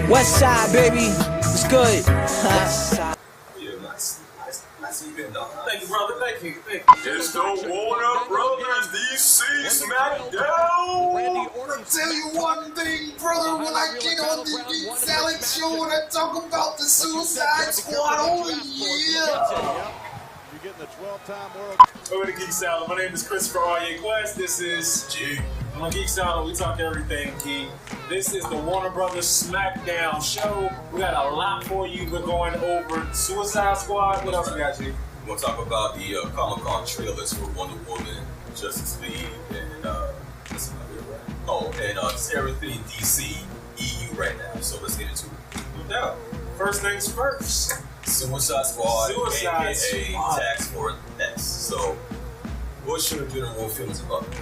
West side, baby. It's good. Yeah, nice event, though. Thank you, brother. Thank you. It's the Warner Brothers DC SmackDown. I'll tell you one thing, brother, when I get on the Geek Salad Show and I talk about the Suicide Squad, oh yeah! You're getting the 12-time world. Over to Geek Salad. My name is Christopher R. Quest. This is Geek. On Geek Salad, we talk everything geek. This is the Warner Brothers SmackDown show. We got a lot for you. We're going over Suicide Squad. What else we got, G? We'll talk about the Comic-Con trailers for Wonder Woman, Justice League, and what's another right? Oh, and it's everything DC EU right now. So let's get into it. No doubt. First things first. Suicide Squad, aka Squad. Task Force X. So, what's your general feelings about it?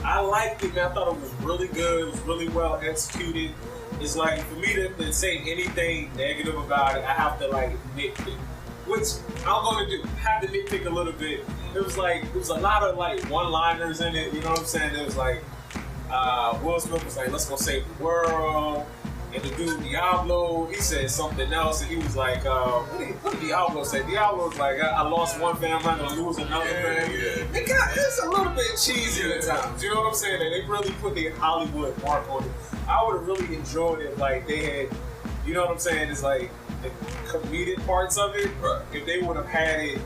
I liked it, man. I thought it was really good. It was really well executed. It's like, for me to say anything negative about it, I have to, like, nitpick. Which I'm going to do. I have to nitpick a little bit. It was a lot of, like, one-liners in it. You know what I'm saying? It was like, Will Smith was like, let's go save the world. And the dude Diablo, he said something else, and he was like, what did Diablo say? Diablo was like, I lost one family, I'm gonna lose another family. Yeah. It's a little bit cheesy at times. You know what I'm saying? They really put their Hollywood mark on it. I would have really enjoyed it if, like, they had, you know what I'm saying? It's like the comedic parts of it. Right. If they would have had it,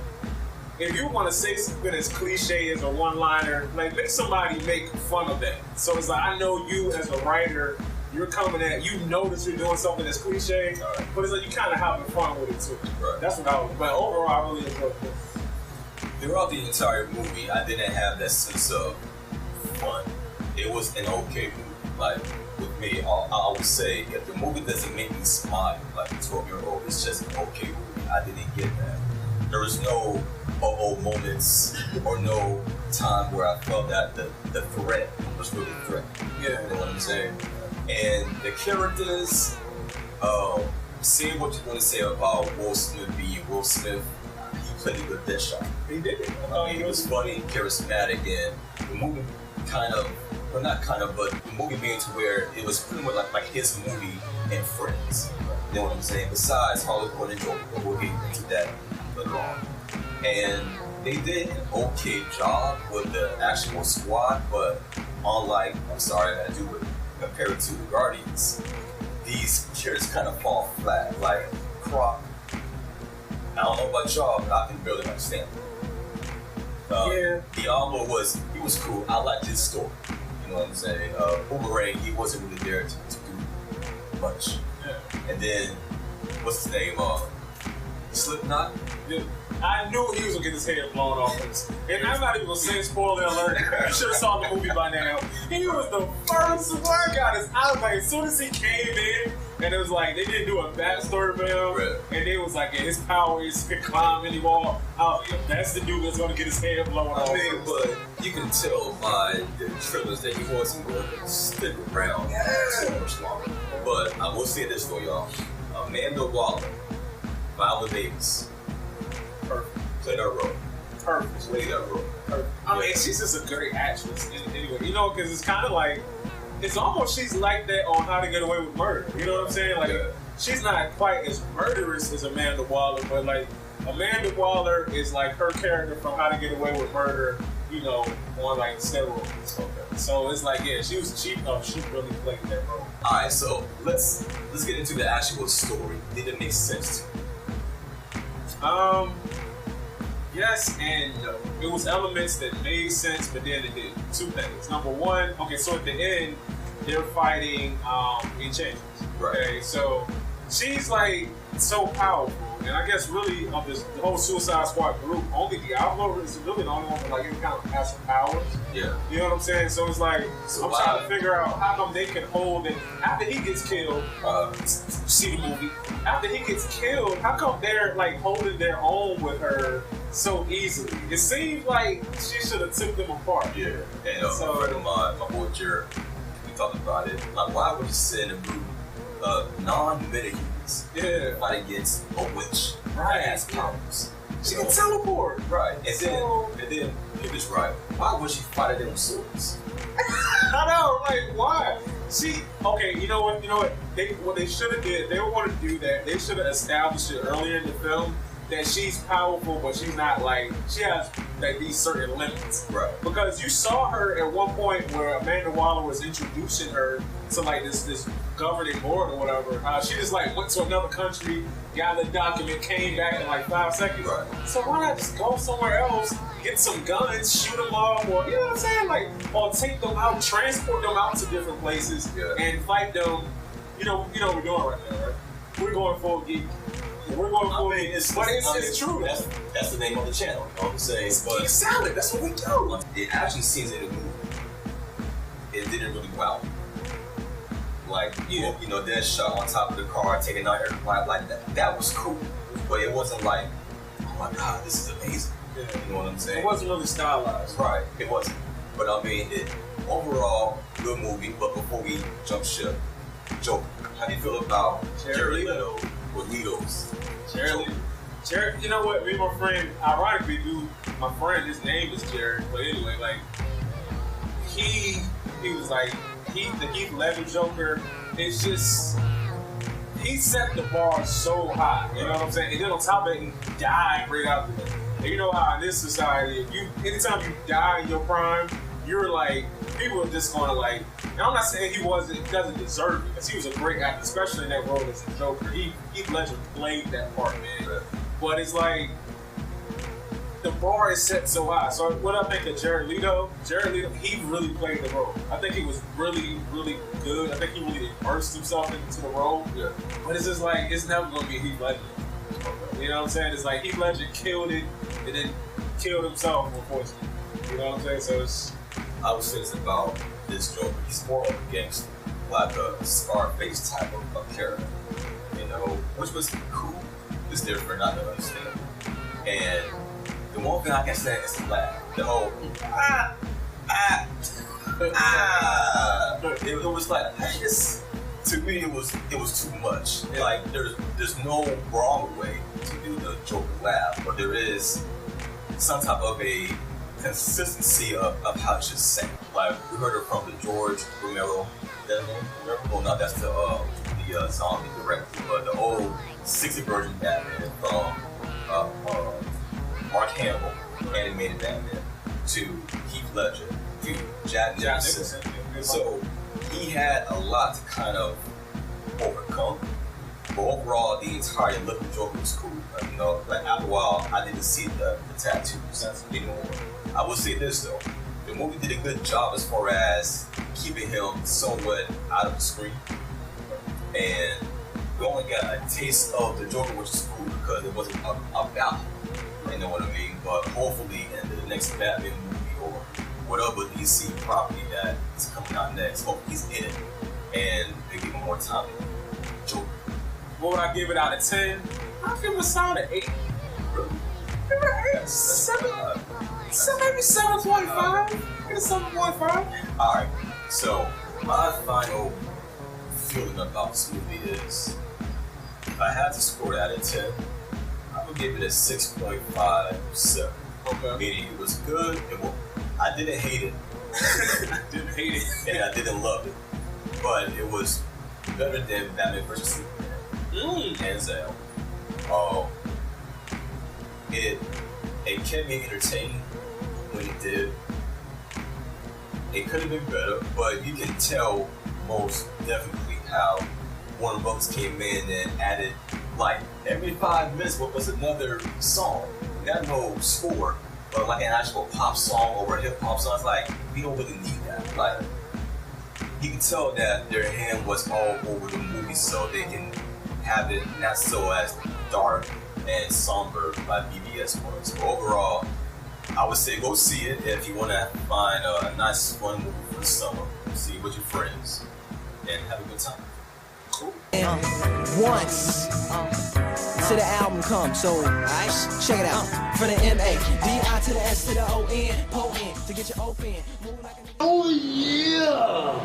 if you want to say something as cliche as a one-liner, like, make somebody make fun of that. So it's like, I know you as a writer, you're coming at, you know that you're doing something that's cliche, right, but it's like you kind of having fun with it too. Right. That's what I was, but overall I really enjoyed it. Throughout the entire movie, I didn't have that sense of fun. It was an okay movie. Like, with me, I would say, if the movie doesn't make me smile, like a 12-year-old, it's just an okay movie. I didn't get that. There was no moments or no time where I felt that the threat was really threatening. Yeah. You know what I'm saying? And the characters, say what you want to say about Will Smith being Will Smith, he played a good Deadshot. He did it. He was funny, charismatic, and the movie but the movie being to where it was pretty much like his movie and Friends. You know what I'm saying? Besides Harley Quinn and Joker, but we'll get into that later on. And they did an okay job with the actual squad, but unlike, I'm sorry, I do it. Compared to the Guardians, these characters kind of fall flat. Like Croc, I don't know about y'all, but I can barely understand him. Diablo was cool. I liked his story. You know what I'm saying? Boomerang, he wasn't really there to do much. Yeah. And then what's his name? Slipknot. Yeah. I knew he was gonna get his head blown off. And I'm not even gonna say spoiler alert. You should have saw the movie by now. He was the first one got his out. Like, as soon as he came in, and it was like they didn't do a backstory for him, right, and they was like, yeah, his power is to climb any wall. That's the dude that's gonna get his head blown off. I mean, but you can tell by the trailers that he wasn't going to stick around so much longer. But I will say this for y'all: Amanda Waller, Viola Davis. Perfect. Play that role. Perfect. Play that role. Perfect. I mean, she's just a great actress. Anyway, you know, because it's kind of like, it's almost she's like that on How to Get Away with Murder. You know what I'm saying? Like, she's not quite as murderous as Amanda Waller, but like Amanda Waller is like her character from How to Get Away with Murder. You know, on like steroids. Okay. So it's like, yeah, she really played that role. All right, so let's get into the actual story. Did it make sense to you? Yes and no. It was elements that made sense, but then it did two things. Number one, okay, so at the end, they're fighting Enchantress. Right. Okay, so she's like so powerful, and I guess really of the whole Suicide Squad group, only Diablo is really the only one with like any kind of natural powers. Yeah. You know what I'm saying? So it's like, I'm trying to figure out how come they can hold it after he gets killed. See the movie. After he gets killed, how come they're like holding their own with her so easily? It seems like she should have took them apart. Yeah. And so, a friend of mine, my boy Jared, we talked about it. Like, why would you send a group of non-metahumans fight against a witch? Right. Has powers. She can teleport. Right. And then he was right. Why would she fight them with swords? I know, like, why? See, okay, you know what? What they should have did, they would want to do that. They should have established it earlier in the film that she's powerful, but she's not like, she has like these certain limits. Right. Because you saw her at one point where Amanda Waller was introducing her to like this governing board or whatever. She just like went to another country, got the document, came back in like 5 seconds. Right. So why not just go somewhere else, get some guns, shoot them off, or you know what I'm saying? Like, or take them out, transport them out to different places, and fight them. You know what we're doing right now, right? We're going full Geek. We're going full Geek. It's true. That's the name of the channel. You know what I'm saying? But Geek Salad. That's what we do. the action scenes in the movie, it didn't really wow me. Like, you know, that shot on top of the car, taking out everybody, like that was cool. But it wasn't like, oh my God, this is amazing. Yeah. You know what I'm saying? It wasn't really stylized. Right, it wasn't. But I mean, overall, good movie. But before we jump ship, Joker, how do you feel about Jared Leto with Leto's? Jared, you know what? Me and my friend, ironically, my friend, his name is Jared. But anyway, like, he was like, the Heath Ledger Joker, it's just, he set the bar so high, you know what I'm saying? And then on top of it, he died right out there. And you know how in this society, anytime you die in your prime, you're like, people are just gonna like, and I'm not saying he doesn't deserve it, because he was a great actor, especially in that role as a Joker. Heath Ledger played that part, man. But it's like, the bar is set so high. So what I think of Jared Leto, he really played the role. I think he was really, really good. I think he really immersed himself into the role. Yeah. But it's just like, it's never gonna be Heath Ledger. You know what I'm saying? It's like Heath Ledger killed it and then killed himself, unfortunately. You know what I'm saying? So it's, I would say this about this Joker. He's more of a gangster, like a Scarface type of character. You know, which was cool. It's different, I don't understand. And the one thing I can say is the laugh. The whole it was like, to me it was too much. Like there's no wrong way to do the Joker laugh, but there is some type of a consistency of how it should sound. Like we heard it from the George Romero. Well, no, that's the zombie director, but the old 60 version Batman from Mark Hamill, animated Batman, to Heath Ledger, to Jack Nicholson. So he had a lot to kind of overcome. But overall, the entire look of Joker was cool. Like, you know, like after a while, I didn't see the tattoos anymore. I will say this though, the movie did a good job as far as keeping him somewhat out of the screen. And we only got a taste of the Joker, which is cool because it wasn't about him. You know what I mean? But hopefully in the next Batman movie or whatever DC property that is coming out next, hopefully he's in it and they give him more time. Joker. What would I give it out of 10? I'd give it a solid 8. Really? Give it an 8. 7. Maybe 7.5. Give it 7.5. Alright, so my final feeling about this movie is, if I had to score it out of 10, I would give it a 6.57. Okay. Meaning it was good. I didn't hate it. And I didn't love it. But it was better than Batman vs. Superman. Hands down. It kept me entertained when it did. It could have been better, but you can tell most definitely how Warner Bros. Came in and added, like, every 5 minutes was another song. Not no score, but like an actual pop song or a hip hop song. It's like, we don't really need that. Like, you can tell that their hand was all over the movie so they can have it not so as dark and somber like BBS was. But overall, I would say go see it if you want to find a nice fun movie for the summer. See it with your friends and have a good time. Cool. And once till the album comes, so check it out. From the M-A-D-I to the S to the O-N, potent to get you open. Oh yeah!